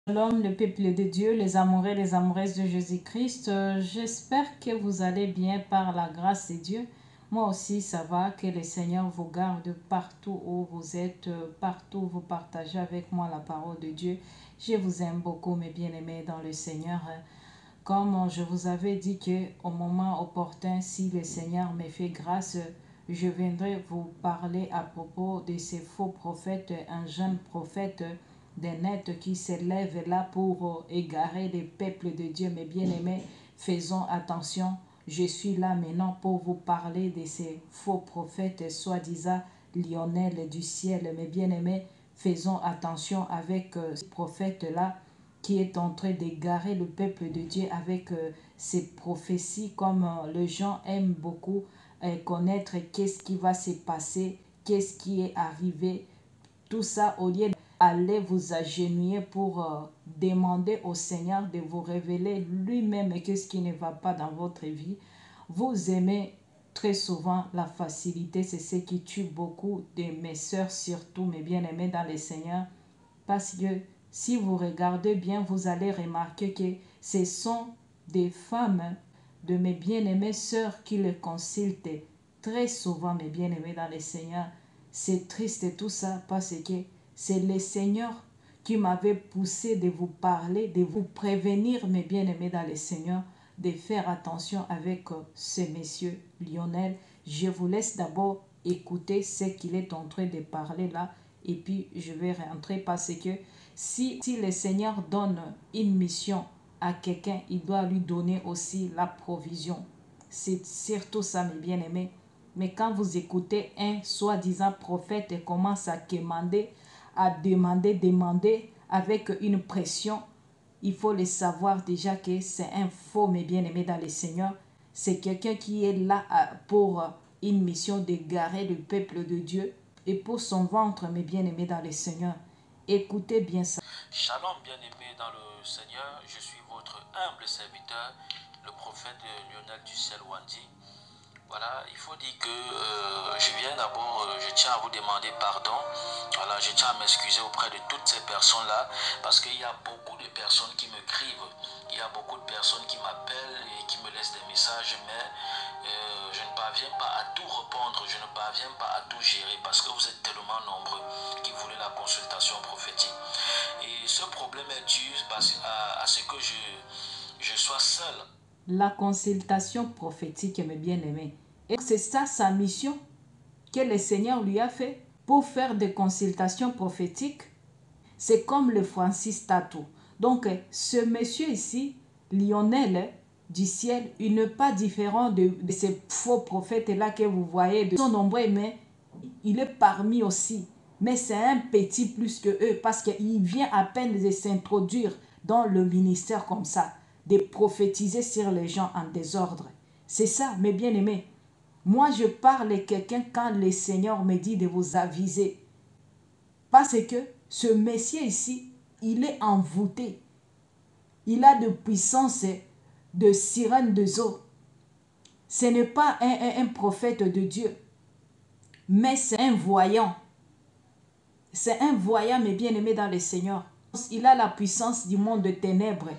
Shalom, le peuple de Dieu, les amoureux et les amoureuses de Jésus-Christ. J'espère que vous allez bien par la grâce de Dieu. Moi aussi, ça va. Que le Seigneur vous garde partout où vous êtes, partout où vous partagez avec moi la parole de Dieu. Je vous aime beaucoup, mes bien-aimés dans le Seigneur. Comme je vous avais dit que au moment opportun, si le Seigneur me fait grâce, je viendrai vous parler à propos de ces faux prophètes, un jeune prophète des nets qui s'élève là pour égarer les peuples de Dieu. Mes bien-aimés, faisons attention. Je suis là maintenant pour vous parler de ces faux prophètes, soi-disant Lionel du ciel. Mes bien-aimés, faisons attention avec ces prophètes-là qui est en train d'égarer le peuple de Dieu avec ces prophéties, comme les gens aiment beaucoup connaître qu'est-ce qui va se passer, qu'est-ce qui est arrivé, tout ça au lieu d'aller vous agenouiller pour demander au Seigneur de vous révéler lui-même qu'est-ce qui ne va pas dans votre vie. Vous aimez très souvent la facilité, c'est ce qui tue beaucoup de mes sœurs, surtout mes bien-aimés dans le Seigneur, parce que si vous regardez bien, vous allez remarquer que ce sont des femmes de mes bien-aimées sœurs qui le consultent très souvent, mes bien-aimés dans le Seigneur. C'est triste tout ça parce que c'est le Seigneur qui m'avait poussé de vous parler, de vous prévenir, mes bien-aimés dans le Seigneur, de faire attention avec ce monsieur Lionel. Je vous laisse d'abord écouter ce qu'il est en train de parler là et puis je vais rentrer parce que si le Seigneur donne une mission à quelqu'un, il doit lui donner aussi la provision. C'est surtout ça, mes bien-aimés. Mais quand vous écoutez un soi-disant prophète et commence à demander avec une pression, il faut le savoir déjà que c'est un faux, mes bien-aimés dans le Seigneur. C'est quelqu'un qui est là pour une mission d'égarer le peuple de Dieu et pour son ventre, mes bien-aimés dans le Seigneur. Écoutez bien ça. Shalom bien-aimés dans le Seigneur, je suis votre humble serviteur, le prophète Lionel du ciel Wandi. Voilà, il faut dire que je viens d'abord, je tiens à vous demander pardon. Voilà, je tiens à m'excuser auprès de toutes ces personnes-là parce qu'il y a beaucoup de personnes qui m'écrivent, il y a beaucoup de personnes qui m'appellent et qui me laissent des messages, mais je ne parviens pas à tout répondre, je ne parviens pas à tout gérer parce que vous êtes tellement nombreux qui voulaient la consultation prophétique. Et ce problème est dû à ce que je sois seul. La consultation prophétique, mes bien-aimés. Et c'est ça sa mission que le Seigneur lui a fait pour faire des consultations prophétiques. C'est comme le Francis Tatou. Donc, ce monsieur ici, Lionel du ciel, il n'est pas différent de ces faux prophètes-là que vous voyez. Ils sont nombreux, mais il est parmi aussi. Mais c'est un petit plus que eux parce qu'il vient à peine de s'introduire dans le ministère comme ça, de prophétiser sur les gens en désordre. C'est ça, mes bien-aimés. Moi, je parle à quelqu'un quand le Seigneur me dit de vous aviser. Parce que ce Messie ici, il est envoûté. Il a de puissance de sirène de eau. Ce n'est pas un prophète de Dieu, mais c'est un voyant. C'est un voyant, mes bien-aimés dans le Seigneur. Il a la puissance du monde de ténèbres.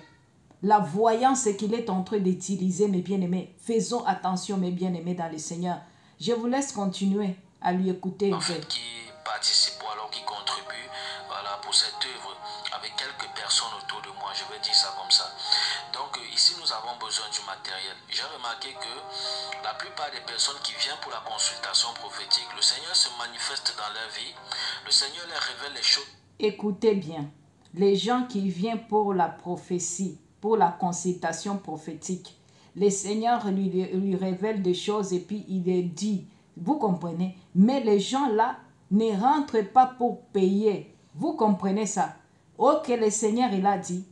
La voyance qu'il est en train d'utiliser, mes bien-aimés. Faisons attention, mes bien-aimés dans le Seigneur. Je vous laisse continuer à lui écouter. En fait, qui participe ou alors qui contribue, voilà, pour cette œuvre avec quelques personnes autour de moi, je vais dire ça comme ça. Donc ici, nous avons besoin du matériel. J'ai remarqué que la plupart des personnes qui viennent pour la consultation prophétique, le Seigneur se manifeste dans leur vie, le Seigneur leur révèle les choses. Écoutez bien, les gens qui viennent pour la prophétie, pour la consultation prophétique, le Seigneur lui révèle des choses et puis il les dit. Vous comprenez? Mais les gens là ne rentrent pas pour payer. Vous comprenez ça? Ok, le Seigneur il a dit,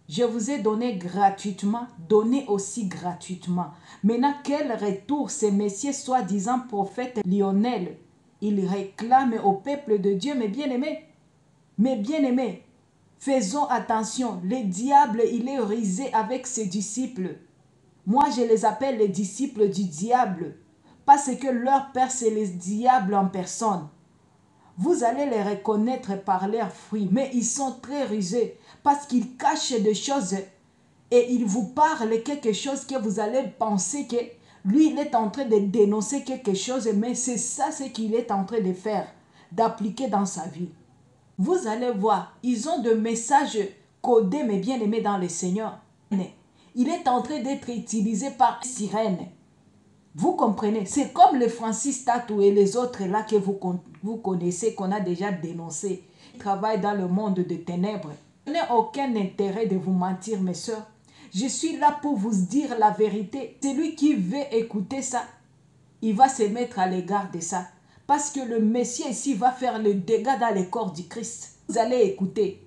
je vous ai donné gratuitement, donnez aussi gratuitement. Maintenant, quel retour ces messieurs soi-disant prophètes Lionel, il réclame au peuple de Dieu, mes bien-aimés? Mes bien-aimés, faisons attention. Le diable, il est risé avec ses disciples. Moi, je les appelle les disciples du diable. Parce que leur père, c'est le diable en personne. Vous allez les reconnaître par leurs fruits, mais ils sont très rusés parce qu'ils cachent des choses et ils vous parlent quelque chose que vous allez penser que lui, il est en train de dénoncer quelque chose, mais c'est ça ce qu'il est en train de faire, d'appliquer dans sa vie. Vous allez voir, ils ont des messages codés, mais bien aimés dans le Seigneur. Il est en train d'être utilisé par sirène. Vous comprenez? C'est comme le Francis Tatou et les autres là que vous connaissez, qu'on a déjà dénoncé. Ils travaillent dans le monde des ténèbres. Je n'ai aucun intérêt de vous mentir, mes soeurs. Je suis là pour vous dire la vérité. Celui qui veut écouter ça, il va se mettre à l'égard de ça. Parce que le Messie ici va faire le dégât dans le corps du Christ. Vous allez écouter.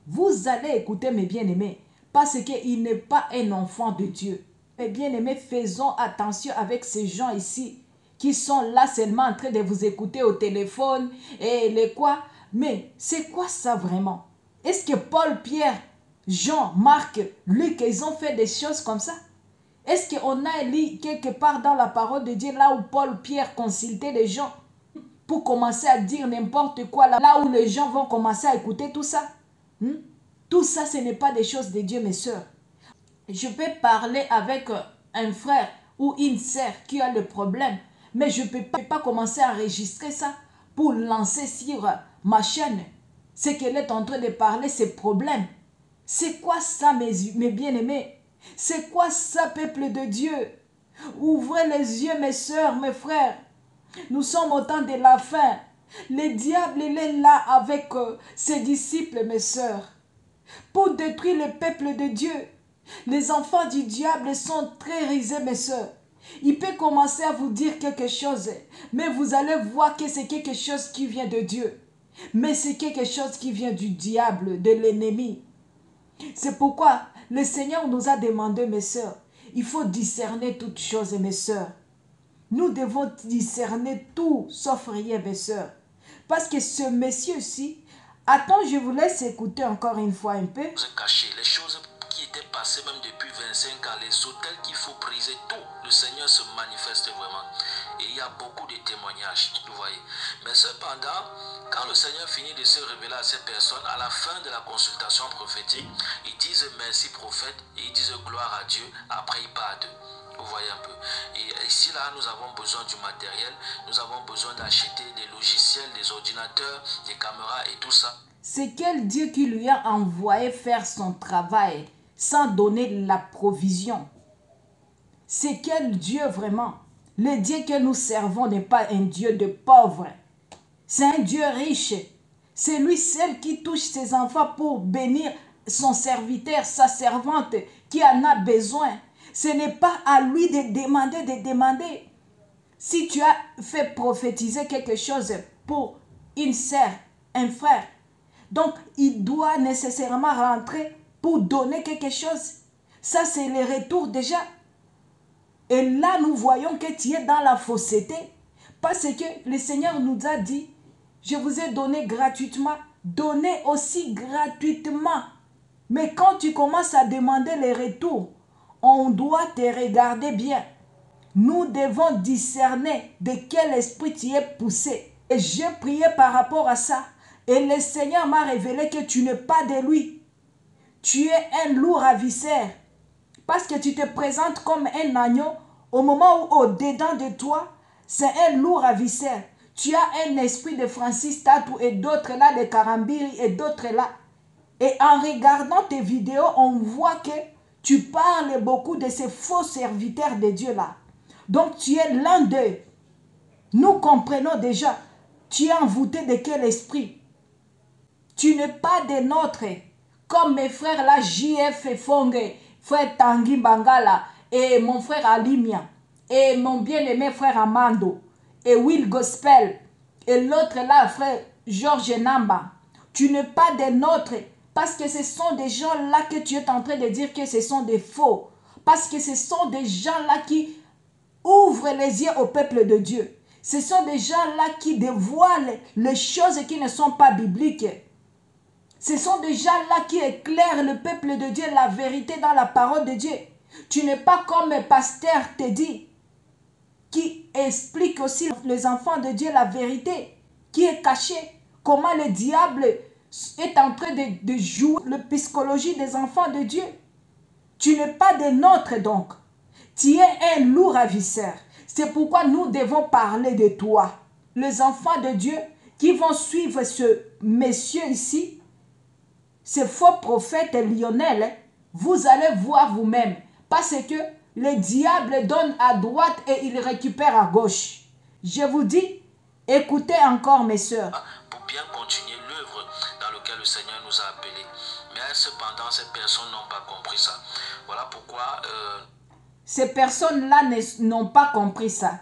Vous allez écouter, mes bien-aimés. Parce qu'il n'est pas un enfant de Dieu. Mes bien-aimés, faisons attention avec ces gens ici qui sont là seulement en train de vous écouter au téléphone et les quoi. Mais c'est quoi ça vraiment? Est-ce que Paul, Pierre, Jean, Marc, Luc, ils ont fait des choses comme ça? Est-ce qu'on a lu quelque part dans la parole de Dieu là où Paul, Pierre consultaient les gens pour commencer à dire n'importe quoi là où les gens vont commencer à écouter tout ça? Tout ça, ce n'est pas des choses de Dieu, mes soeurs. Je peux parler avec un frère ou une sœur qui a le problème, mais je ne peux pas commencer à enregistrer ça pour lancer sur ma chaîne. Ce qu'elle est en train de parler, c'est problème. C'est quoi ça, mes bien-aimés? C'est quoi ça, peuple de Dieu? Ouvrez les yeux, mes soeurs, mes frères. Nous sommes au temps de la fin. Le diable, il est là avec ses disciples, mes soeurs, pour détruire le peuple de Dieu. Les enfants du diable sont très risés, mes soeurs. Il peut commencer à vous dire quelque chose, mais vous allez voir que c'est quelque chose qui vient de Dieu. Mais c'est quelque chose qui vient du diable, de l'ennemi. C'est pourquoi le Seigneur nous a demandé, mes soeurs, il faut discerner toutes choses, mes soeurs. Nous devons discerner tout, sauf rien, mes soeurs. Parce que ce monsieur-ci, attends, je vous laisse écouter encore une fois un peu. Cacher les choses qui étaient passées même depuis 25 ans, les hôtels qu'il faut briser, tout. Le Seigneur se manifeste vraiment. Et il y a beaucoup de témoignages, vous voyez. Mais cependant, quand le Seigneur finit de se révéler à ces personnes, à la fin de la consultation prophétique, ils disent merci prophète et ils disent gloire à Dieu, après ils partent. Vous voyez un peu. Et ici, là, nous avons besoin du matériel, nous avons besoin d'acheter des logiciels, des ordinateurs, des caméras et tout ça. C'est quel Dieu qui lui a envoyé faire son travail sans donner la provision? C'est quel Dieu vraiment? Le Dieu que nous servons n'est pas un Dieu de pauvres. C'est un Dieu riche. C'est lui seul qui touche ses enfants pour bénir son serviteur, sa servante qui en a besoin. Ce n'est pas à lui de demander. Si tu as fait prophétiser quelque chose pour une sœur, un frère, donc il doit nécessairement rentrer pour donner quelque chose. Ça, c'est le retour déjà. Et là, nous voyons que tu es dans la fausseté. Parce que le Seigneur nous a dit, je vous ai donné gratuitement, donnez aussi gratuitement. Mais quand tu commences à demander les retours, on doit te regarder bien. Nous devons discerner de quel esprit tu es poussé. Et j'ai prié par rapport à ça. Et le Seigneur m'a révélé que tu n'es pas de lui. Tu es un loup ravisseur. Parce que tu te présentes comme un agneau au moment où au-dedans de toi, c'est un loup ravisseur. Tu as un esprit de Francis Tatou et d'autres là, de Karambiri et d'autres là. Et en regardant tes vidéos, on voit que tu parles beaucoup de ces faux serviteurs de Dieu là. Donc tu es l'un d'eux. Nous comprenons déjà. Tu es envoûté de quel esprit? Tu n'es pas des nôtres. Comme mes frères là, JF et Fongue, frère Tanguy Bangala et mon frère Alimia et mon bien-aimé frère Amando et Will Gospel et l'autre là, frère Georges Namba. Tu n'es pas des nôtres parce que ce sont des gens là que tu es en train de dire que ce sont des faux. Parce que ce sont des gens là qui ouvrent les yeux au peuple de Dieu. Ce sont des gens là qui dévoilent les choses qui ne sont pas bibliques. Ce sont des gens là qui éclairent le peuple de Dieu, la vérité dans la parole de Dieu. Tu n'es pas comme le pasteur te dit, qui explique aussi les enfants de Dieu la vérité. qui est caché. Comment le diable est en train de jouer la psychologie des enfants de Dieu. Tu n'es pas des nôtres donc. Tu es un loup ravisseur. C'est pourquoi nous devons parler de toi. Les enfants de Dieu qui vont suivre ce monsieur ici, ce faux prophète Lionel, vous allez voir vous-même. Parce que le diable donne à droite et il récupère à gauche. Je vous dis, écoutez encore mes sœurs. Pour bien continuer l'œuvre dans laquelle le Seigneur nous a appelés. Mais cependant, ces personnes n'ont pas compris ça. Voilà pourquoi... Ces personnes-là n'ont pas compris ça.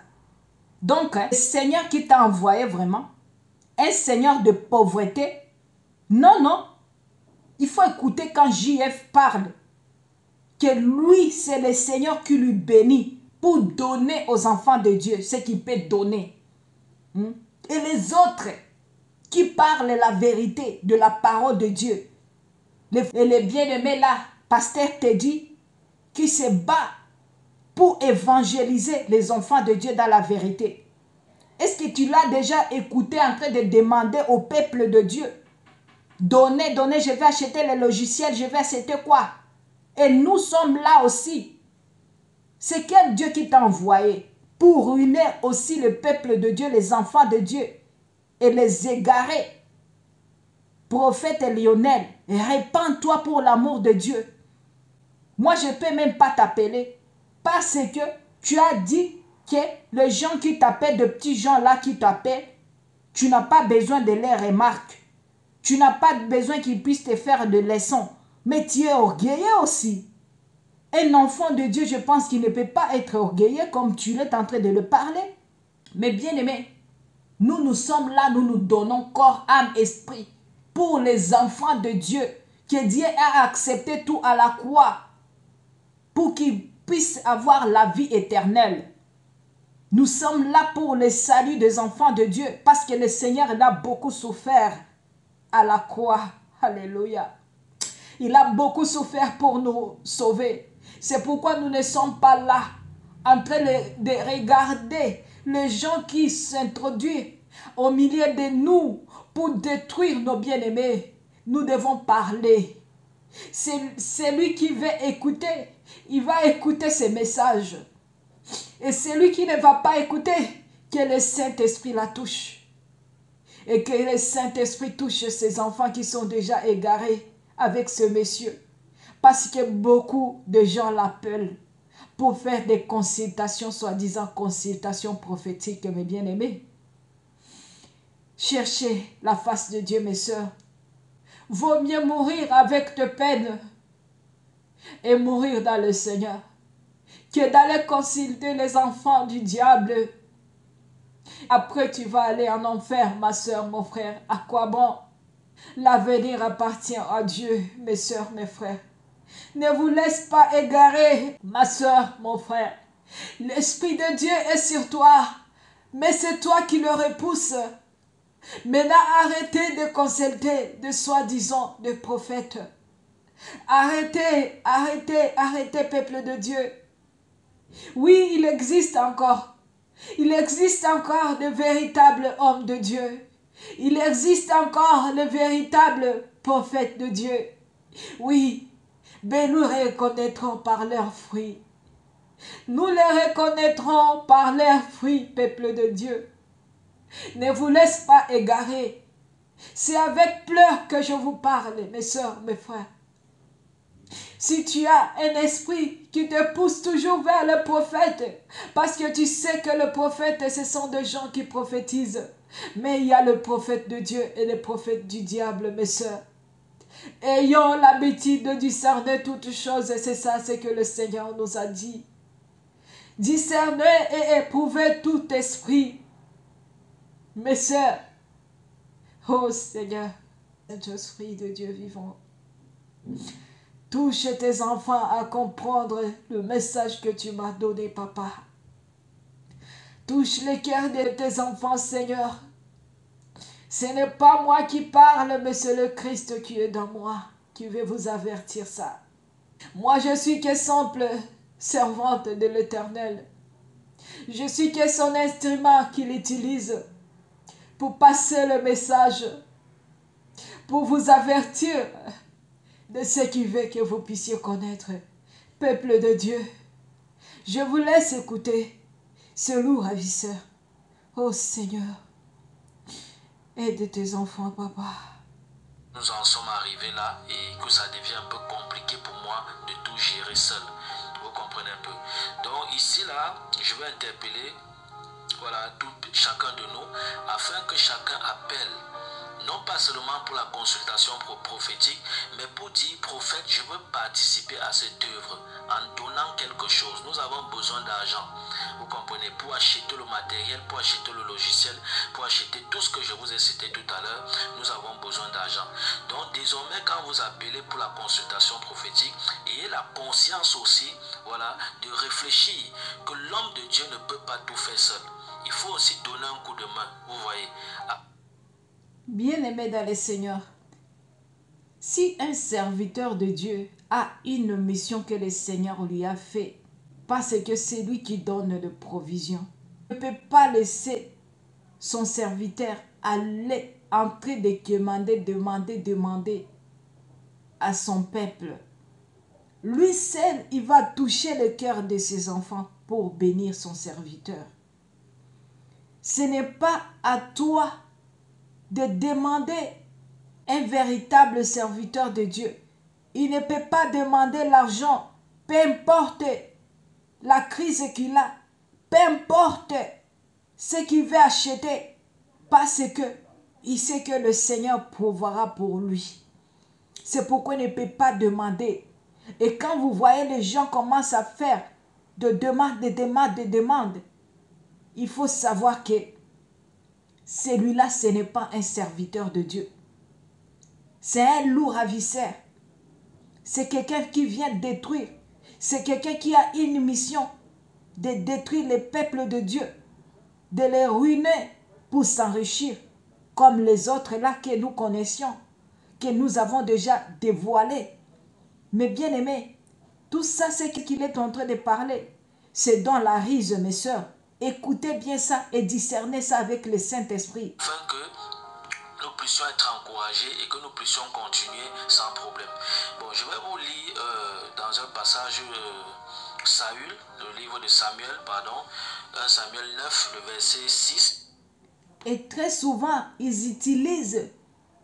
Donc, le Seigneur qui t'a envoyé vraiment, un Seigneur de pauvreté, non, non. Il faut écouter quand JF parle, que lui, c'est le Seigneur qui lui bénit pour donner aux enfants de Dieu ce qu'il peut donner. Et les autres qui parlent la vérité de la parole de Dieu. Et les bien-aimés là, pasteur te dit, qui se bat pour évangéliser les enfants de Dieu dans la vérité. Est-ce que tu l'as déjà écouté en train de demander au peuple de Dieu? Donnez, donnez, je vais acheter les logiciels, je vais acheter quoi? Et nous sommes là aussi. C'est quel Dieu qui t'a envoyé pour ruiner aussi le peuple de Dieu, les enfants de Dieu et les égarer. Prophète Lionel, répands-toi pour l'amour de Dieu. Moi, je ne peux même pas t'appeler parce que tu as dit que les gens qui t'appellent, de petits gens là qui t'appellent, tu n'as pas besoin de les remarques. Tu n'as pas besoin qu'ils puissent te faire de leçons. Mais tu es orgueilleux aussi. Un enfant de Dieu, je pense qu'il ne peut pas être orgueilleux comme tu es en train de le parler. Mais bien aimé, nous sommes là, nous nous donnons corps, âme, esprit pour les enfants de Dieu. Que Dieu a accepté tout à la croix pour qu'ils puissent avoir la vie éternelle. Nous sommes là pour le salut des enfants de Dieu parce que le Seigneur a beaucoup souffert à la croix. Alléluia. Il a beaucoup souffert pour nous sauver. C'est pourquoi nous ne sommes pas là en train de regarder les gens qui s'introduisent au milieu de nous pour détruire nos bien-aimés. Nous devons parler. C'est celui qui veut écouter, il va écouter ces messages. Et celui qui ne va pas écouter, que le Saint-Esprit la touche. Et que le Saint-Esprit touche ces enfants qui sont déjà égarés avec ce monsieur. Parce que beaucoup de gens l'appellent pour faire des consultations, soi-disant consultations prophétiques, mes bien-aimés. Cherchez la face de Dieu, mes sœurs. Vaut mieux mourir avec de peine et mourir dans le Seigneur que d'aller consulter les enfants du diable. Après, tu vas aller en enfer, ma sœur, mon frère. À quoi bon? L'avenir appartient à Dieu, mes sœurs, mes frères. Ne vous laisse pas égarer, ma sœur, mon frère. L'Esprit de Dieu est sur toi, mais c'est toi qui le repousses. Maintenant, arrêtez de consulter de soi-disant des prophètes. Arrêtez, arrêtez, arrêtez, peuple de Dieu. Oui, il existe encore. Il existe encore de véritables hommes de Dieu. Il existe encore le véritable prophète de Dieu. Oui, mais nous les reconnaîtrons par leurs fruits. Nous les reconnaîtrons par leurs fruits, peuple de Dieu. Ne vous laisse pas égarer. C'est avec pleurs que je vous parle, mes sœurs, mes frères. Si tu as un esprit qui te pousse toujours vers le prophète, parce que tu sais que le prophète, ce sont des gens qui prophétisent. Mais il y a le prophète de Dieu et le prophète du diable, mes sœurs. Ayons l'habitude de discerner toutes choses, et c'est ça ce que le Seigneur nous a dit. Discernez et éprouvez tout esprit. Mes sœurs, oh Seigneur, Saint-Esprit de Dieu vivant, touche tes enfants à comprendre le message que tu m'as donné, papa. Touche les cœurs de tes enfants, Seigneur. Ce n'est pas moi qui parle, mais c'est le Christ qui est dans moi, qui veut vous avertir ça. Moi, je suis que simple servante de l'Éternel. Je suis que son instrument qu'il utilise pour passer le message, pour vous avertir de ce qui veut que vous puissiez connaître. Peuple de Dieu, je vous laisse écouter ce loup ravisseur. Oh Seigneur, aide tes enfants, papa. Nous en sommes arrivés là et que ça devient un peu compliqué pour moi de tout gérer seul. Vous comprenez un peu. Donc ici là, je vais interpeller chacun de nous afin que chacun appelle. Non pas seulement pour la consultation prophétique, mais pour dire, prophète, je veux participer à cette œuvre en donnant quelque chose. Nous avons besoin d'argent, vous comprenez, pour acheter le matériel, pour acheter le logiciel, pour acheter tout ce que je vous ai cité tout à l'heure, nous avons besoin d'argent. Donc désormais, quand vous appelez pour la consultation prophétique, ayez la conscience aussi, de réfléchir que l'homme de Dieu ne peut pas tout faire seul. Il faut aussi donner un coup de main, vous voyez. Bien-aimé dans le Seigneur, si un serviteur de Dieu a une mission que le Seigneur lui a fait, parce que c'est lui qui donne de provisions, il ne peut pas laisser son serviteur aller en train de demander à son peuple. Lui seul, il va toucher le cœur de ses enfants pour bénir son serviteur. Ce n'est pas à toi de demander un véritable serviteur de Dieu. Il ne peut pas demander l'argent, peu importe la crise qu'il a, peu importe ce qu'il veut acheter, parce que il sait que le Seigneur pourvoira pour lui. C'est pourquoi il ne peut pas demander. Et quand vous voyez les gens commencent à faire de demandes, il faut savoir que celui-là, ce n'est pas un serviteur de Dieu. C'est un loup ravisseur. C'est quelqu'un qui vient détruire. C'est quelqu'un qui a une mission de détruire les peuples de Dieu, de les ruiner pour s'enrichir, comme les autres là que nous connaissions, que nous avons déjà dévoilés. Mais bien aimé, tout ça, c'est qu'il est en train de parler. C'est dans la ruse, mes sœurs. Écoutez bien ça et discernez ça avec le Saint-Esprit. Afin que nous puissions être encouragés et que nous puissions continuer sans problème. Bon, je vais vous lire dans un passage Saül, le livre de Samuel, 1 Samuel 9, le verset 6. Et très souvent, ils utilisent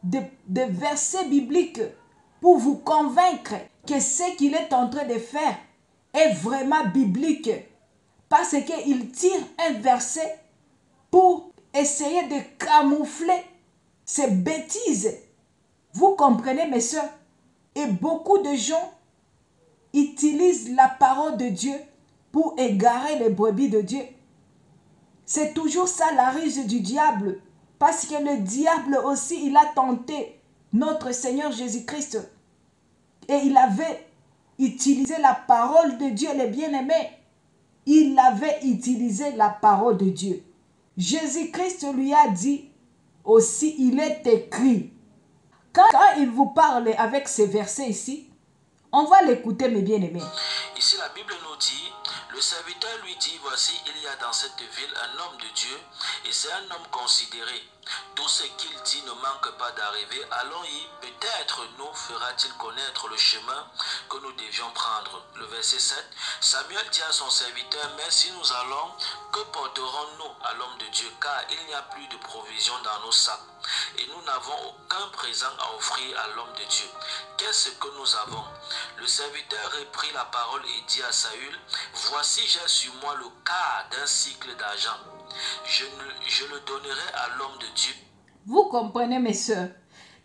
des versets bibliques pour vous convaincre que ce qu'il est en train de faire est vraiment biblique. Parce qu'il tire un verset pour essayer de camoufler ces bêtises. Vous comprenez, mes soeurs? Et beaucoup de gens utilisent la parole de Dieu pour égarer les brebis de Dieu. C'est toujours ça la ruse du diable. Parce que le diable aussi, il a tenté notre Seigneur Jésus-Christ. Et il avait utilisé la parole de Dieu, les bien-aimés. Il avait utilisé la parole de Dieu. Jésus-Christ lui a dit aussi, il est écrit. Quand il vous parle avec ces versets ici, on va l'écouter, mes bien-aimés. Ici, la Bible nous dit, le serviteur lui dit, voici, il y a dans cette ville un homme de Dieu, et c'est un homme considéré. Tout ce qu'il dit ne manque pas d'arriver. Allons-y, peut-être nous fera-t-il connaître le chemin que nous devions prendre. Le verset 7, Samuel dit à son serviteur, mais si nous allons, que porterons-nous à l'homme de Dieu, car il n'y a plus de provisions dans nos sacs, et nous n'avons aucun présent à offrir à l'homme de Dieu. Qu'est-ce que nous avons? Le serviteur reprit la parole et dit à Saül, voici j'ai sur moi le quart d'un cycle d'argent. Je le donnerai à l'homme de Dieu. Vous comprenez, mes soeurs?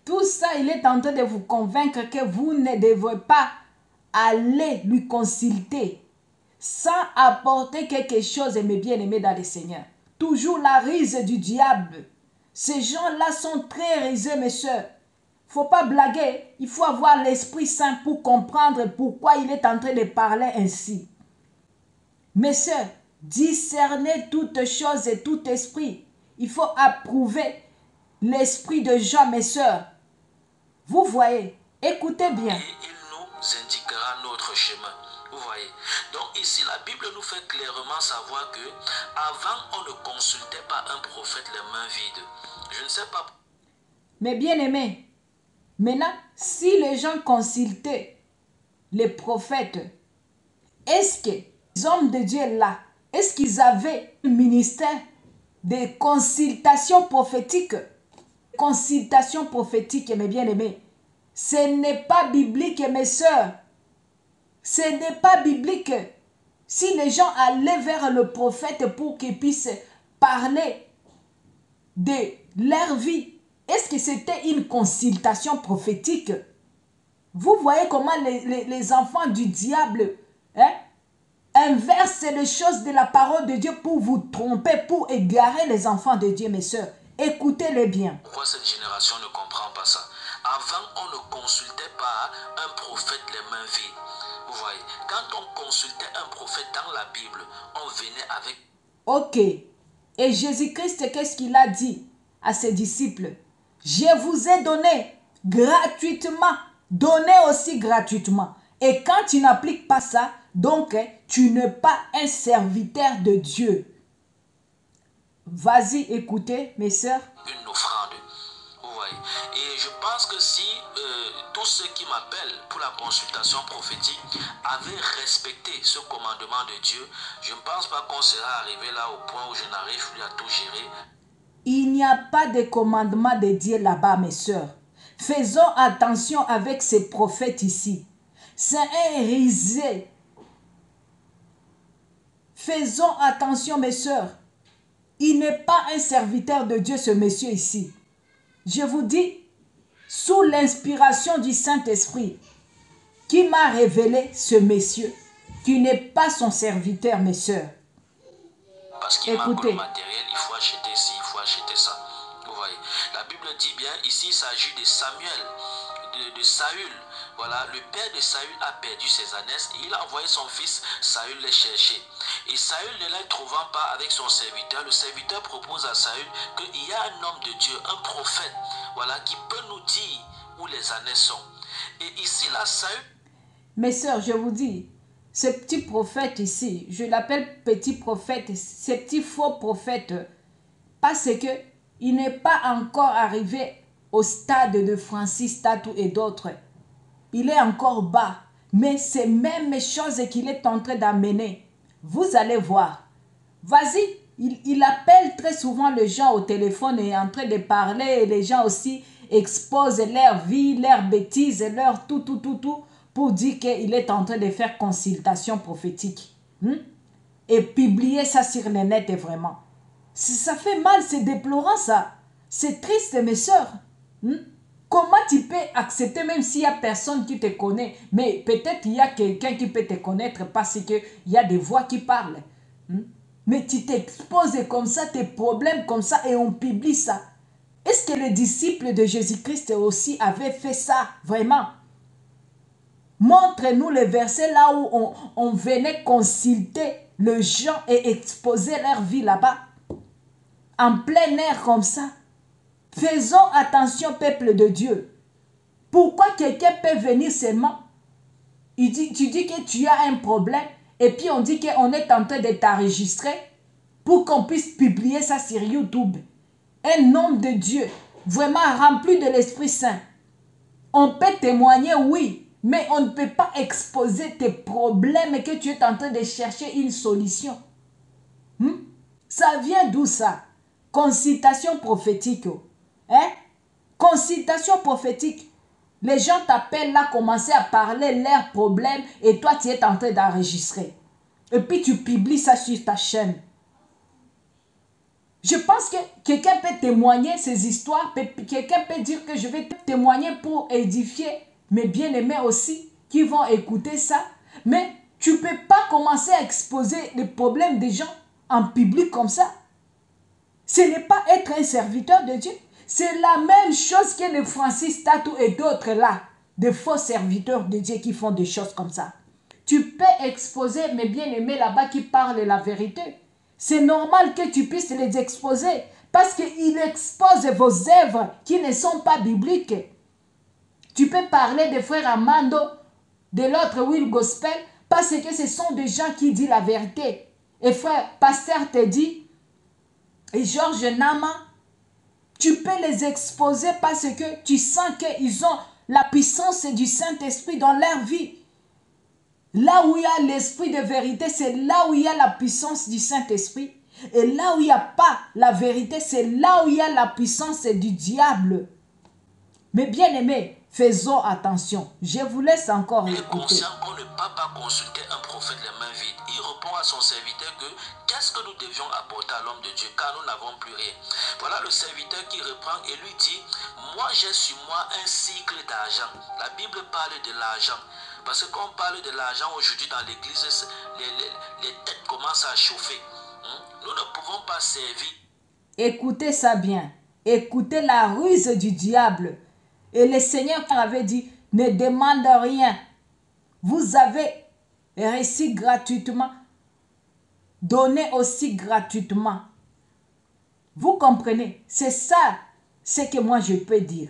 Tout ça, il est en train de vous convaincre que vous ne devez pas aller lui consulter sans apporter quelque chose, mes bien-aimés dans le Seigneur. Toujours la ruse du diable. Ces gens-là sont très rusés, mes soeurs. Il ne faut pas blaguer. Il faut avoir l'Esprit Saint pour comprendre pourquoi il est en train de parler ainsi. Mes soeurs, discernez toutes choses et tout esprit. Il faut approuver l'esprit de Jean, mes soeurs. Vous voyez, écoutez bien. Et il nous indiquera notre chemin. Vous voyez. Donc ici, la Bible nous fait clairement savoir que avant, on ne consultait pas un prophète les mains vides. Je ne sais pas. Mais bien aimé, maintenant, si les gens consultaient les prophètes, est-ce que les hommes de Dieu là, est-ce qu'ils avaient un ministère de consultation prophétique? Consultation prophétique, mes bien-aimés. Ce n'est pas biblique, mes sœurs. Ce n'est pas biblique. Si les gens allaient vers le prophète pour qu'il puisse parler de leur vie, est-ce que c'était une consultation prophétique? Vous voyez comment les enfants du diable inversent les choses de la parole de Dieu pour vous tromper, pour égarer les enfants de Dieu, mes sœurs. Écoutez-les bien. Pourquoi cette génération ne comprend pas ça? Avant, on ne consultait pas un prophète les mains vides. Vous voyez, quand on consultait un prophète dans la Bible, on venait avec... Ok. Et Jésus-Christ, qu'est-ce qu'il a dit à ses disciples? Je vous ai donné gratuitement. Donnez aussi gratuitement. Et quand tu n'appliques pas ça, donc tu n'es pas un serviteur de Dieu. Vas-y, écoutez, mes sœurs. Une offrande. Vous voyez. Et je pense que si tous ceux qui m'appellent pour la consultation prophétique avaient respecté ce commandement de Dieu, je ne pense pas qu'on serait arrivé là au point où je n'arrive plus à tout gérer. Il n'y a pas de commandement de Dieu là-bas, mes sœurs. Faisons attention avec ces prophètes ici. C'est un risé. Faisons attention, mes sœurs. Il n'est pas un serviteur de Dieu, ce monsieur ici. Je vous dis, sous l'inspiration du Saint-Esprit, qui m'a révélé ce monsieur, qui n'est pas son serviteur, mes sœurs. Parce qu'il manque le matériel, il faut acheter ci, il faut acheter ça. Vous voyez, la Bible dit bien, ici il s'agit de Samuel, de Saül. Voilà, le père de Saül a perdu ses ânesses et il a envoyé son fils Saül les chercher. Et Saül ne les trouvant pas avec son serviteur, le serviteur propose à Saül qu'il y a un homme de Dieu, un prophète, voilà, qui peut nous dire où les ânesses sont. Et ici, là, Saül... Mes sœurs, je vous dis, ce petit prophète ici, je l'appelle petit prophète, ce petit faux prophète, parce que il n'est pas encore arrivé au stade de Francis Tatou et d'autres. Il est encore bas, mais c'est même chose qu'il est en train d'amener. Vous allez voir. Vas-y, il appelle très souvent les gens au téléphone et est en train de parler. Et les gens aussi exposent leur vie, leurs bêtises, leur tout, pour dire qu'il est en train de faire consultation prophétique. Et publier ça sur le net, vraiment. Ça fait mal, c'est déplorant ça. C'est triste, mes sœurs. Comment tu peux accepter même s'il n'y a personne qui te connaît? Mais peut-être il y a quelqu'un qui peut te connaître parce qu'il y a des voix qui parlent. Mais tu t'exposes comme ça, tes problèmes comme ça et on publie ça. Est-ce que les disciples de Jésus-Christ aussi avaient fait ça vraiment? Montre-nous les versets là où on venait consulter les gens et exposer leur vie là-bas. En plein air comme ça. Faisons attention, peuple de Dieu. Pourquoi quelqu'un peut venir seulement? Tu dis que tu as un problème et puis on dit qu'on est en train de t'enregistrer pour qu'on puisse publier ça sur YouTube. Un homme de Dieu, vraiment rempli de l'Esprit Saint. On peut témoigner, oui, mais on ne peut pas exposer tes problèmes et que tu es en train de chercher une solution. Ça vient d'où ça? Consultation prophétique. Consultation prophétique. Les gens t'appellent là, commencer à parler leurs problèmes et toi tu es en train d'enregistrer. Et puis tu publies ça sur ta chaîne. Je pense que quelqu'un peut témoigner ces histoires, quelqu'un peut dire que je vais témoigner pour édifier mes bien-aimés aussi qui vont écouter ça. Mais tu ne peux pas commencer à exposer les problèmes des gens en public comme ça. Ce n'est pas être un serviteur de Dieu. C'est la même chose que les Francis Tatou et d'autres là, des faux serviteurs de Dieu qui font des choses comme ça. Tu peux exposer mes bien-aimés là-bas qui parlent la vérité. C'est normal que tu puisses les exposer parce qu'ils exposent vos œuvres qui ne sont pas bibliques. Tu peux parler des frères Amando, de l'autre Will Gospel, parce que ce sont des gens qui disent la vérité. Et frère, pasteur te dit, et Georges Nama, Tu peux les exposer parce que tu sens qu'ils ont la puissance du Saint-Esprit dans leur vie. Là où il y a l'esprit de vérité, c'est là où il y a la puissance du Saint-Esprit. Et là où il n'y a pas la vérité, c'est là où il y a la puissance du diable. Mais bien aimés, faisons attention. Je vous laisse encore Il est écouter. conscient qu'on ne peut pas consulter un prophète les mains vides. Il répond à son serviteur que qu'est-ce que nous devions apporter à l'homme de Dieu car nous n'avons plus rien. Voilà le serviteur qui reprend et lui dit, moi j'ai sur moi un cycle d'argent. La Bible parle de l'argent. Parce que quand on parle de l'argent aujourd'hui dans l'église, les têtes commencent à chauffer. Nous ne pouvons pas servir. Écoutez ça bien. Écoutez la ruse du diable. Et le Seigneur avait dit, ne demande rien. Vous avez reçu gratuitement. Donnez aussi gratuitement. Vous comprenez? C'est ça ce que moi je peux dire.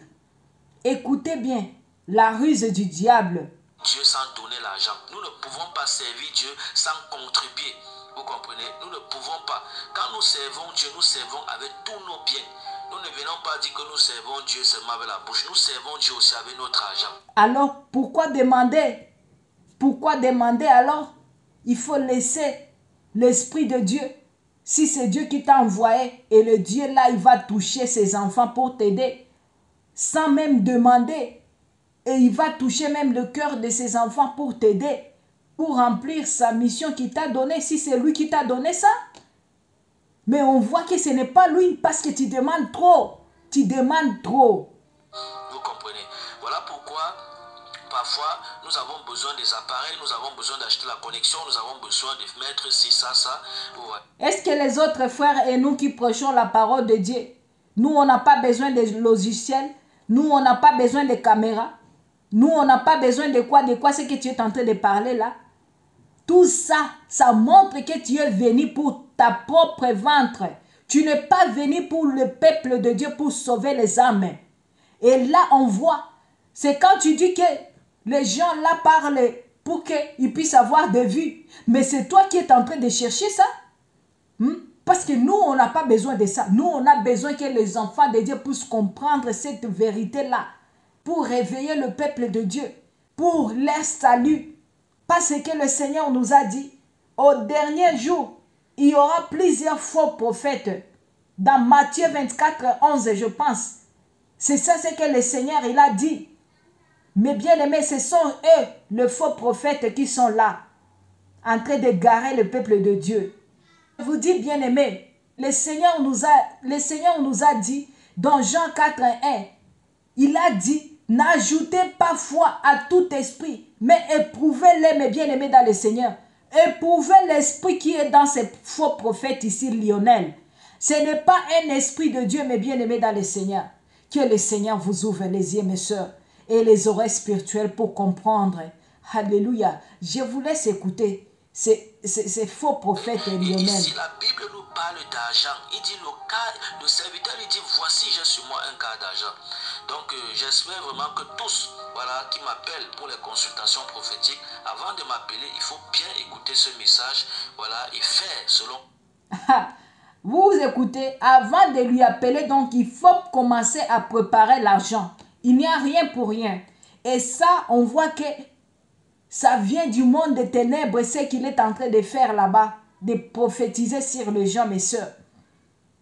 Écoutez bien la ruse du diable. Dieu sans donner l'argent. Nous ne pouvons pas servir Dieu sans contribuer. Vous comprenez? Nous ne pouvons pas. Quand nous servons Dieu, nous servons avec tous nos biens. Nous ne venons pas dire que nous servons Dieu seulement avec la bouche. Nous servons Dieu aussi avec notre argent. Alors, pourquoi demander? Pourquoi demander alors? Il faut laisser l'Esprit de Dieu. Si c'est Dieu qui t'a envoyé et le Dieu là, il va toucher ses enfants pour t'aider sans même demander. Et il va toucher même le cœur de ses enfants pour t'aider, pour remplir sa mission qu'il t'a donnée, si c'est lui qui t'a donné ça. Mais on voit que ce n'est pas lui parce que tu demandes trop. Tu demandes trop. Vous comprenez? Voilà pourquoi parfois nous avons besoin des appareils, nous avons besoin d'acheter la connexion, nous avons besoin de mettre ci, ça. Ouais. Est-ce que les autres frères et nous qui prêchons la parole de Dieu, nous on n'a pas besoin de logiciels, nous on n'a pas besoin de caméras, nous on n'a pas besoin de quoi ce que tu es en train de parler là? Tout ça, ça montre que tu es venu pour ta propre ventre. Tu n'es pas venu pour le peuple de Dieu pour sauver les âmes. Et là, on voit, c'est quand tu dis que les gens là parlent pour qu'ils puissent avoir des vues. Mais c'est toi qui es en train de chercher ça. Parce que nous, on n'a pas besoin de ça. Nous, on a besoin que les enfants de Dieu puissent comprendre cette vérité-là. Pour réveiller le peuple de Dieu. Pour leur salut. Parce que le Seigneur nous a dit, au dernier jour, il y aura plusieurs faux prophètes. Dans Matthieu 24, 11, je pense. C'est ça ce que le Seigneur il a dit. Mais bien aimés, ce sont eux, les faux prophètes, qui sont là, en train de garer le peuple de Dieu. Je vous dis, bien aimés, le Seigneur nous a dit, dans Jean 4, 1, il a dit, n'ajoutez pas foi à tout esprit, mais éprouvez-les, mes bien-aimés dans le Seigneur. Éprouvez l'esprit qui est dans ces faux prophètes ici, Lionel. Ce n'est pas un esprit de Dieu, mes bien-aimés dans le Seigneur. Que le Seigneur vous ouvre les yeux, mes soeurs, et les oreilles spirituelles pour comprendre. Alléluia. Je vous laisse écouter ces faux prophètes, Lionel. Ici, la Bible nous parle d'argent. Il dit, le serviteur, il dit, voici, j'ai sur moi un quart d'argent. Donc, j'espère vraiment que tous, voilà, qui m'appellent pour les consultations prophétiques, avant de m'appeler, il faut bien écouter ce message, voilà, et faire selon... Vous écoutez, avant de lui appeler, donc il faut commencer à préparer l'argent. Il n'y a rien pour rien. Et ça, on voit que ça vient du monde des ténèbres, ce qu'il est en train de faire là-bas, de prophétiser sur les gens, mes soeurs.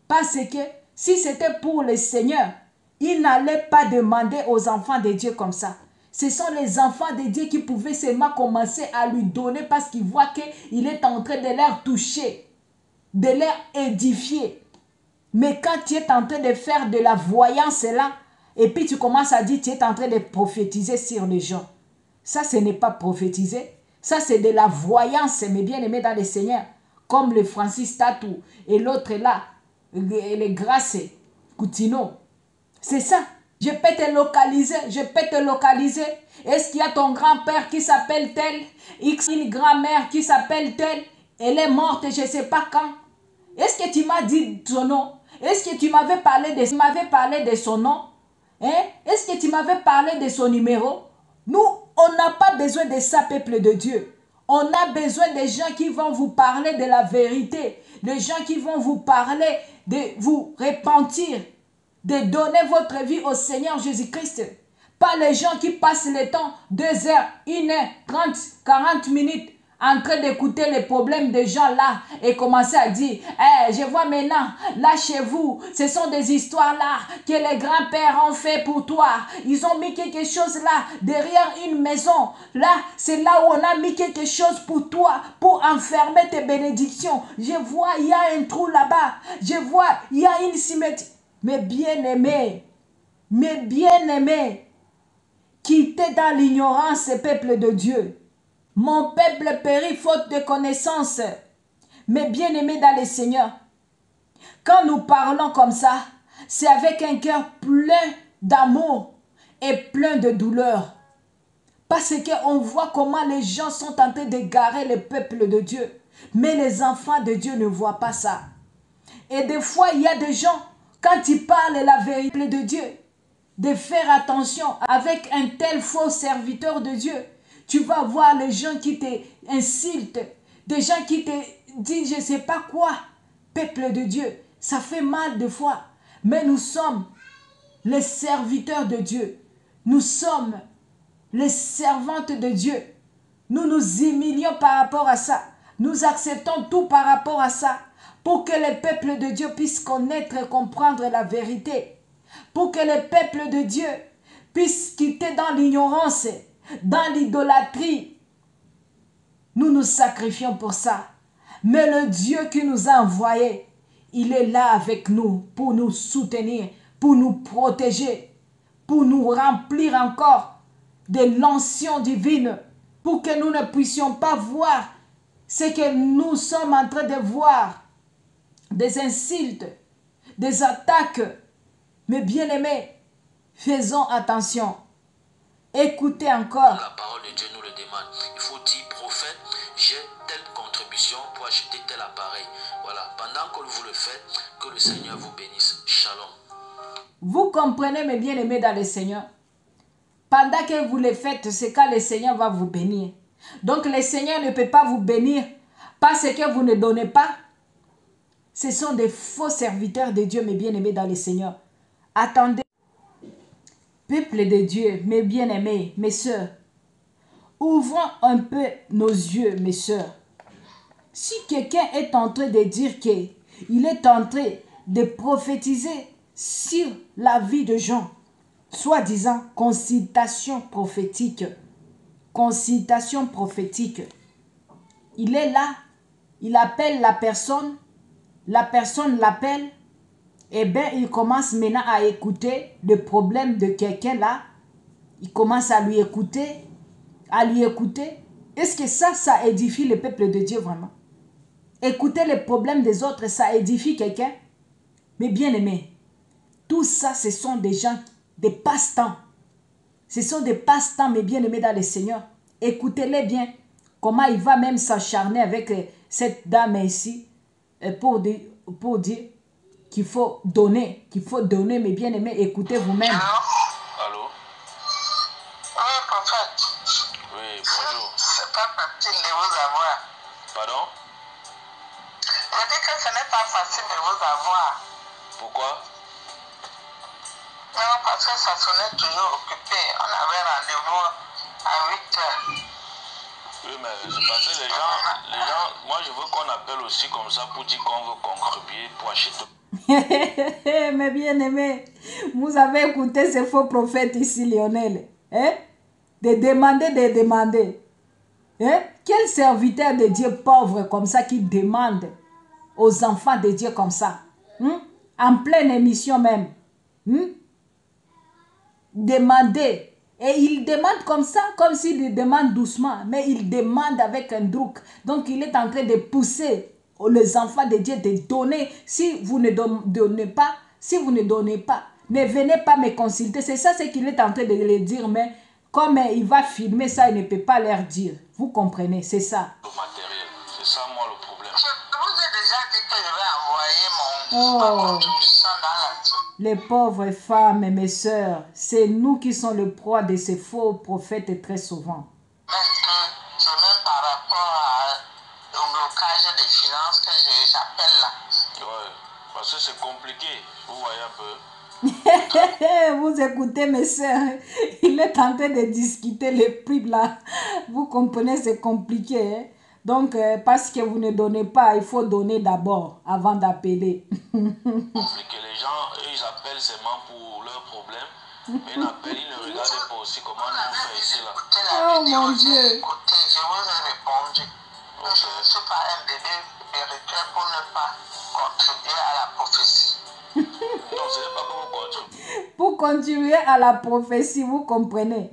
Parce que si c'était pour le Seigneur, il n'allait pas demander aux enfants de Dieu comme ça. Ce sont les enfants de Dieu qui pouvaient seulement commencer à lui donner parce qu'ils voient qu'il est en train de leur toucher, de leur édifier. Mais quand tu es en train de faire de la voyance là, et puis tu commences à dire que tu es en train de prophétiser sur les gens. Ça, ce n'est pas prophétiser. Ça, c'est de la voyance, mes bien-aimés dans le Seigneur. Comme le Francis Tatou et l'autre là, les Grâces Coutinho. C'est ça. Je peux te localiser. Je peux te localiser. Est-ce qu'il y a ton grand-père qui s'appelle tel? Une grand-mère qui s'appelle tel? Elle est morte, je ne sais pas quand. Est-ce que tu m'as dit son nom? Est-ce que tu m'avais parlé de son nom? Hein? Est-ce que tu m'avais parlé de son numéro? Nous, on n'a pas besoin de ça, peuple de Dieu. On a besoin des gens qui vont vous parler de la vérité. Des gens qui vont vous parler de vous repentir. de donner votre vie au Seigneur Jésus-Christ. Pas les gens qui passent le temps 2 heures, 1 heure, 30, 40 minutes en train d'écouter les problèmes des gens là et commencer à dire, je vois maintenant, là chez vous, ce sont des histoires là que les grands-pères ont fait pour toi. Ils ont mis quelque chose là, derrière une maison. Là, c'est là où on a mis quelque chose pour toi, pour enfermer tes bénédictions. Je vois, il y a un trou là-bas. Je vois, il y a une cimetière. Mais bien-aimés, quittez dans l'ignorance ce peuple de Dieu. Mon peuple périt faute de connaissance. Mais bien-aimés dans le Seigneur, quand nous parlons comme ça, c'est avec un cœur plein d'amour et plein de douleur. Parce qu'on voit comment les gens sont en train d'égarer le peuple de Dieu. Mais les enfants de Dieu ne voient pas ça. Et des fois, il y a des gens, quand ils parlent la vérité de Dieu, de faire attention avec un tel faux serviteur de Dieu. Tu vas voir les gens qui t'insultent, des gens qui te disent je ne sais pas quoi. Peuple de Dieu, ça fait mal des fois. Mais nous sommes les serviteurs de Dieu. Nous sommes les servantes de Dieu. Nous nous humilions par rapport à ça. Nous acceptons tout par rapport à ça. Pour que le peuple de Dieu puisse connaître et comprendre la vérité. Pour que le peuple de Dieu puisse quitter dans l'ignorance, dans l'idolâtrie. Nous nous sacrifions pour ça. Mais le Dieu qui nous a envoyés, il est là avec nous pour nous soutenir, pour nous protéger, pour nous remplir encore de l'onction divine, pour que nous ne puissions pas voir ce que nous sommes en train de voir, des insultes, des attaques. Mais bien-aimés, faisons attention. Écoutez encore. La parole de Dieu nous le demande. Il faut dire, prophète, j'ai telle contribution pour acheter tel appareil. Voilà, pendant que vous le faites, que le Seigneur vous bénisse. Shalom. Vous comprenez, mes bien-aimés dans le Seigneur. Pendant que vous le faites, c'est quand le Seigneur va vous bénir. Donc le Seigneur ne peut pas vous bénir parce que vous ne donnez pas. Ce sont des faux serviteurs de Dieu, mes bien-aimés dans le Seigneur. Attendez. Peuple de Dieu, mes bien-aimés, mes sœurs, ouvrons un peu nos yeux, mes sœurs. Si quelqu'un est en train de dire qu'il est en train de prophétiser sur la vie de gens, soi-disant consultation prophétique, il est là, il appelle la personne l'appelle, et bien il commence maintenant à écouter le problème de quelqu'un là, il commence à lui écouter, Est-ce que ça édifie le peuple de Dieu vraiment? Écouter les problèmes des autres, ça édifie quelqu'un? Mais bien aimé, tout ça, ce sont des gens, des passe-temps. Ce sont des passe-temps, mes bien-aimés dans le Seigneur. Écoutez-les bien. Comment il va même s'acharner avec cette dame ici pour dire qu'il faut donner, mes bien-aimés. Écoutez vous-même. Allô? Oui, prophète. Oui, bonjour. C'est pas facile de vous avoir. Pardon? Je dis que ce n'est pas facile de vous avoir. Pourquoi? Non, parce que ça sonnait toujours occupé. On avait rendez-vous à 8 heures. Oui, mais c'est parce que les gens, moi je veux qu'on appelle aussi comme ça pour dire qu'on veut contribuer pour acheter. Mes bien-aimés, vous avez écouté ce faux prophète ici, Lionel. Hein? De demander. Hein? Quel serviteur de Dieu pauvre comme ça qui demande aux enfants de Dieu comme ça? Hein? En pleine émission même. Hein? Demander. Et il demande comme ça, comme s'il demande doucement. Mais il demande avec un drouk. Donc il est en train de pousser les enfants de Dieu de donner. Si vous ne donnez pas, ne venez pas me consulter. C'est ça ce qu'il est en train de leur dire. Mais comme il va filmer ça, il ne peut pas leur dire. Vous comprenez, c'est ça. Le matériel, c'est ça moi le problème. Je vous ai déjà dit que je vais envoyer ma contribution dans la soupe. Les pauvres femmes et mes sœurs, c'est nous qui sommes le proie de ces faux prophètes très souvent. Même que c'est même par rapport au blocage des finances que j'appelle là. Ouais, parce que c'est compliqué, vous voyez un peu. Vous écoutez mes soeurs, il est en train de discuter les prix là. Vous comprenez, c'est compliqué. Hein? Donc, parce que vous ne donnez pas, il faut donner d'abord avant d'appeler. Compliqué. Les gens, eux, ils appellent seulement pour leurs problèmes, mais ils n'appellent, ils ne regardent pas aussi comment nous on fait ici là. Oh mon Dieu. Écoutez, je vous ai répondu. Ok. Je ne suis pas un bébé spirituel pour ne pas contribuer à la prophétie. Non, ce n'est pas que vous contribuez. Pour contribuer à la prophétie, vous comprenez?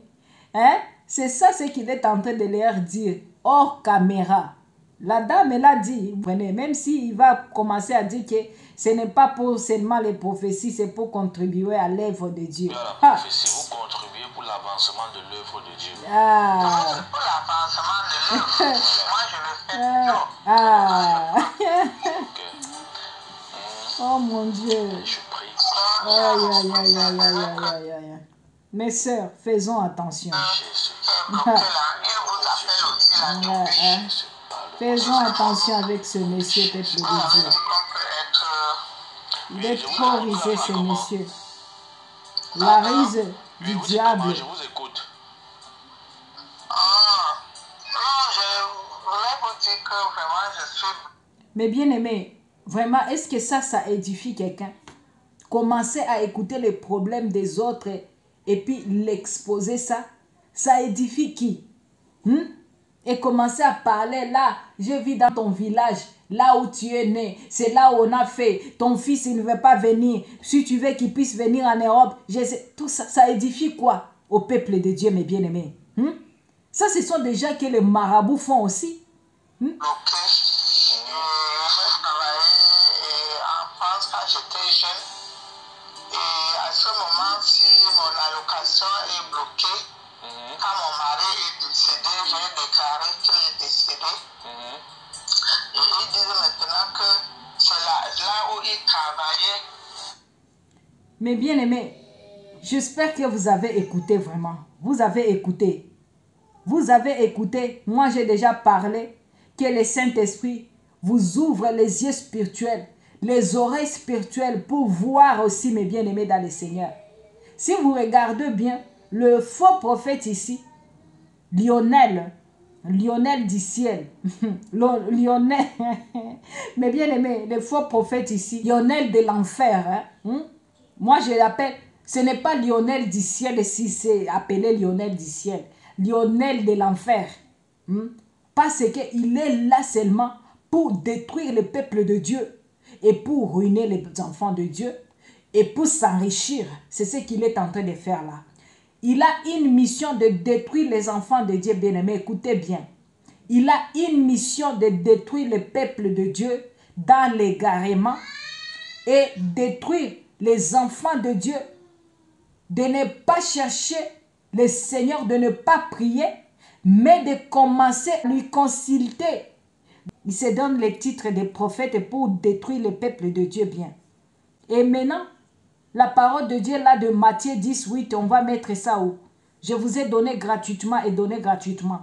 Hein? C'est ça ce qu'il est en train de leur dire, hors caméra. La dame, elle a dit, vous comprenez, même s'il va commencer à dire que ce n'est pas pour seulement les prophéties, c'est pour contribuer à l'œuvre de Dieu. À la Ah, prophétie, vous contribuez pour l'avancement de l'œuvre de Dieu. ah, Pour l'avancement de l'œuvre, moi je le fais toujours. ah. Ok. Oh mon Dieu. Je prie. Aïe, aïe, aïe, aïe, aïe, aïe, aïe, aïe. Mes sœurs, faisons attention. Jésus. Bloqué là, il vous appelle aussi là depuis. Jésus parle. Faisons attention avec ce monsieur, peuple de Vous avez Dieu. dit qu'on peut être... Il est trop risé, ce monsieur. La rise Oui, du vous dites diable. comment? Je vous écoute. Ah, non, je voulais vous dire que vraiment je suis... Mais bien aimé, vraiment, est-ce que ça édifie quelqu'un? Commencer à écouter les problèmes des autres et puis l'exposer ça édifie qui? Et commencer à parler là, je vis dans ton village, là où tu es né, c'est là où on a fait, ton fils il ne veut pas venir, si tu veux qu'il puisse venir en Europe, tout ça, ça édifie quoi au peuple de Dieu, mes bien-aimés? Ça, ce sont des gens que les marabouts font aussi. bloqué. J'ai travaillé en France quand j'étais jeune. Et à ce moment, si mon allocation est bloquée, quand mon mari est décédé, j'ai déclaré qu'il est décédé. Et ils disent maintenant que c'est là où il travaillait. Mais bien aimé, j'espère que vous avez écouté vraiment. Vous avez écouté. Vous avez écouté. Moi, j'ai déjà parlé que le Saint-Esprit vous ouvre les yeux spirituels, les oreilles spirituelles pour voir aussi, mes bien-aimés, dans le Seigneur. Si vous regardez bien, le faux prophète ici, Lionel du ciel, Lionel, mais bien aimé, le faux prophète ici, Lionel de l'enfer, moi je l'appelle, ce n'est pas Lionel du ciel si c'est appelé Lionel du ciel, Lionel de l'enfer, parce qu'il est là seulement pour détruire le peuple de Dieu et pour ruiner les enfants de Dieu et pour s'enrichir. C'est ce qu'il est en train de faire là. Il a une mission de détruire les enfants de Dieu, bien-aimés. Écoutez bien. Il a une mission de détruire le peuple de Dieu dans l'égarement et détruire les enfants de Dieu, de ne pas chercher le Seigneur, de ne pas prier, mais de commencer à lui consulter. Il se donne le titre de prophète pour détruire le peuple de Dieu bien. Et maintenant, la parole de Dieu là de Matthieu 18, on va mettre ça où? Je vous ai donné gratuitement et donné gratuitement.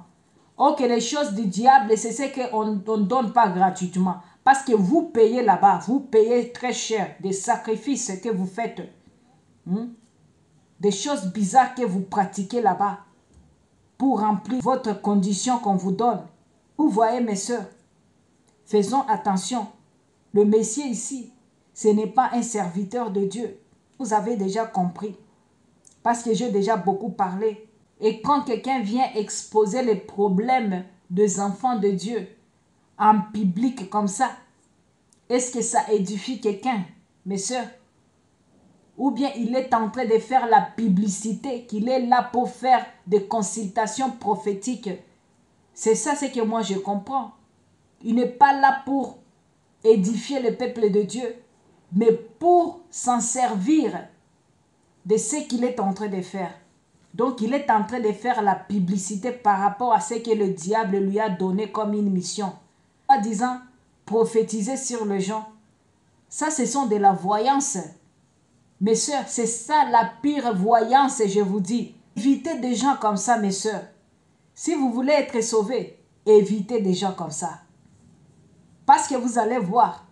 Ok, les choses du diable, c'est ce qu'on ne donne pas gratuitement. Parce que vous payez là-bas, vous payez très cher des sacrifices que vous faites. Des choses bizarres que vous pratiquez là-bas pour remplir votre condition qu'on vous donne. Vous voyez mes soeurs, faisons attention. Le Messie ici, ce n'est pas un serviteur de Dieu. Vous avez déjà compris. Parce que j'ai déjà beaucoup parlé. Et quand quelqu'un vient exposer les problèmes des enfants de Dieu en public comme ça, est-ce que ça édifie quelqu'un, mes soeurs? Ou bien il est en train de faire la publicité, qu'il est là pour faire des consultations prophétiques. C'est ça ce que moi je comprends. Il n'est pas là pour édifier le peuple de Dieu, mais pour s'en servir de ce qu'il est en train de faire. Donc, il est en train de faire la publicité par rapport à ce que le diable lui a donné comme une mission. En disant, prophétiser sur les gens. Ça, ce sont de la voyance. Mes soeurs, c'est ça la pire voyance, je vous dis. Évitez des gens comme ça, mes soeurs. Si vous voulez être sauvés, évitez des gens comme ça. Parce que vous allez voir,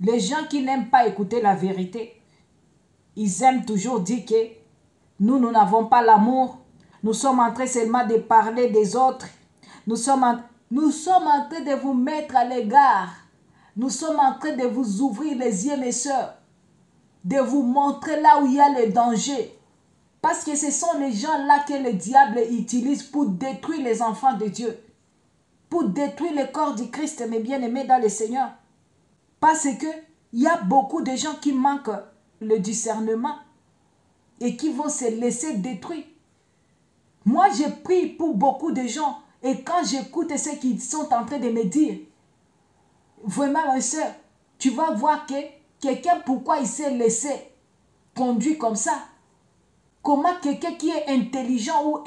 les gens qui n'aiment pas écouter la vérité, Ils aiment toujours dire que nous n'avons pas l'amour. Nous sommes en train seulement de parler des autres. Nous sommes en train de vous mettre à l'égard. Nous sommes en train de vous ouvrir les yeux, mes soeurs. De vous montrer là où il y a le danger. Parce que ce sont les gens-là que le diable utilise pour détruire les enfants de Dieu. Pour détruire le corps du Christ, mes bien-aimés dans le Seigneur. Parce que il y a beaucoup de gens qui manquent le discernement et qui vont se laisser détruire. Moi, je prie pour beaucoup de gens et quand j'écoute ce qu'ils sont en train de me dire, vraiment, ma soeur, tu vas voir que quelqu'un, pourquoi il s'est laissé conduire comme ça? Comment quelqu'un qui est intelligent ou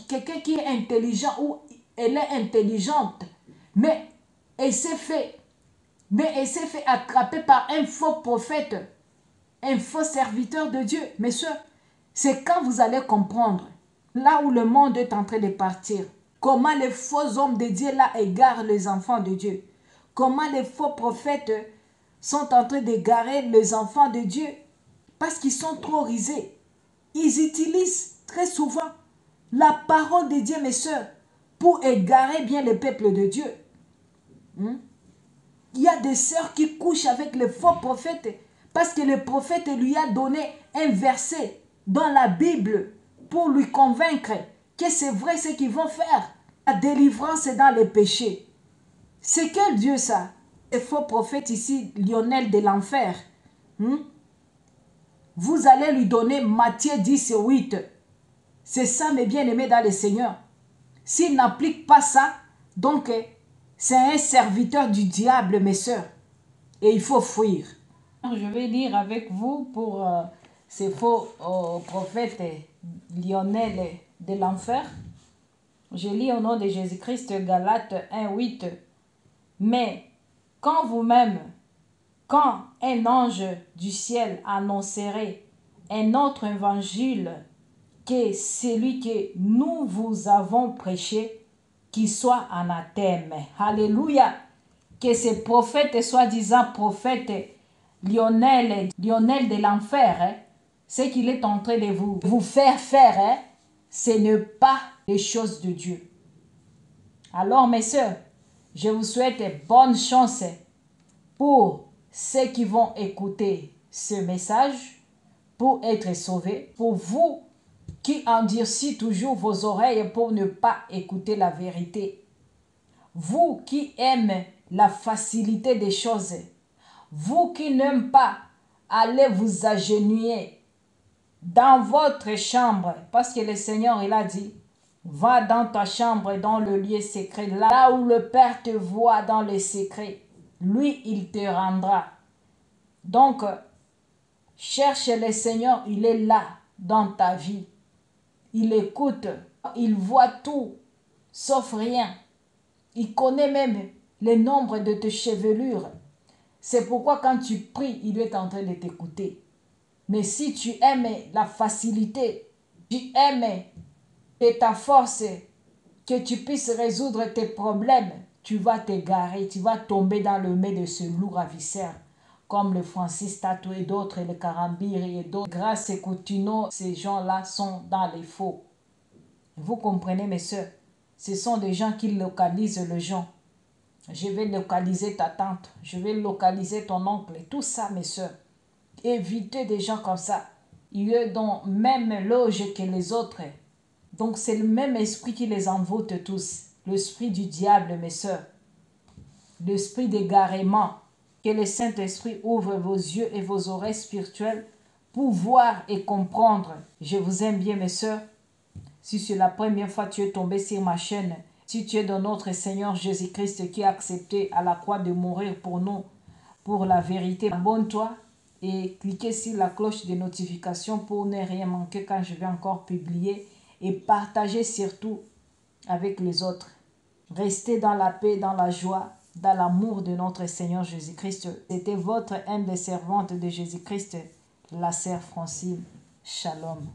quelqu'un qui est intelligent ou elle est intelligente, mais elle s'est fait attraper par un faux prophète, un faux serviteur de Dieu. Mes soeurs, c'est quand vous allez comprendre, là où le monde est en train de partir, comment les faux hommes de Dieu là égarent les enfants de Dieu, comment les faux prophètes sont en train d'égarer les enfants de Dieu, parce qu'ils sont trop risés. Ils utilisent très souvent la parole de Dieu, mes soeurs, pour égarer bien le peuple de Dieu. Il y a des sœurs qui couchent avec les faux prophètes parce que le prophète lui a donné un verset dans la Bible pour lui convaincre que c'est vrai ce qu'ils vont faire. La délivrance est dans les péchés. C'est quel Dieu ça? Le faux prophète ici, Lionel de l'enfer. Vous allez lui donner Matthieu 10, 8. C'est ça, mes bien-aimés dans le Seigneur. S'il n'applique pas ça, donc c'est un serviteur du diable, mes soeurs. Et il faut fuir. Je vais lire avec vous pour ces faux prophètes Lionel de l'enfer. Je lis au nom de Jésus-Christ, Galates 1, 8. Mais quand vous-même, quand un ange du ciel annoncerait un autre évangile que celui que nous vous avons prêché, qu'il soit anathème. Alléluia. Que ces prophètes, soi-disant prophètes, Lionel de l'enfer, ce qu'il est en train de vous faire faire, ce n'est pas les choses de Dieu. Alors, mes soeurs, je vous souhaite bonne chance pour ceux qui vont écouter ce message, pour être sauvés, pour vous qui endurcit toujours vos oreilles pour ne pas écouter la vérité. Vous qui aimez la facilité des choses, vous qui n'aimez pas aller vous agenouiller dans votre chambre, parce que le Seigneur, il a dit, va dans ta chambre, dans le lieu secret, là où le Père te voit dans le secret, lui, il te rendra. Donc, cherche le Seigneur, il est là dans ta vie. Il écoute, il voit tout, sauf rien. Il connaît même le nombre de tes chevelures. C'est pourquoi quand tu pries, il est en train de t'écouter. Mais si tu aimes la facilité, tu aimes de ta force, que tu puisses résoudre tes problèmes, tu vas t'égarer, tu vas tomber dans le mets de ce loup ravisseur, comme le Francis Tatou et d'autres, le Karambiri et d'autres. Grâce et Coutinho, ces gens-là sont dans les faux. Vous comprenez, mes soeurs? Ce sont des gens qui localisent les gens. Je vais localiser ta tante, je vais localiser ton oncle, tout ça, mes soeurs. Évitez des gens comme ça. Ils ont même loge que les autres. Donc c'est le même esprit qui les envoûte tous. L'esprit du diable, mes soeurs. L'esprit d'égarement. Que le Saint-Esprit ouvre vos yeux et vos oreilles spirituelles pour voir et comprendre. Je vous aime bien, mes soeurs. Si c'est la première fois que tu es tombé sur ma chaîne, si tu es dans notre Seigneur Jésus-Christ qui a accepté à la croix de mourir pour nous, pour la vérité, abonne-toi et cliquez sur la cloche de notification pour ne rien manquer quand je vais encore publier et partagez surtout avec les autres. Restez dans la paix, dans la joie, dans l'amour de notre Seigneur Jésus-Christ. C'était votre humble servante de Jésus-Christ, la sœur Francine. Shalom.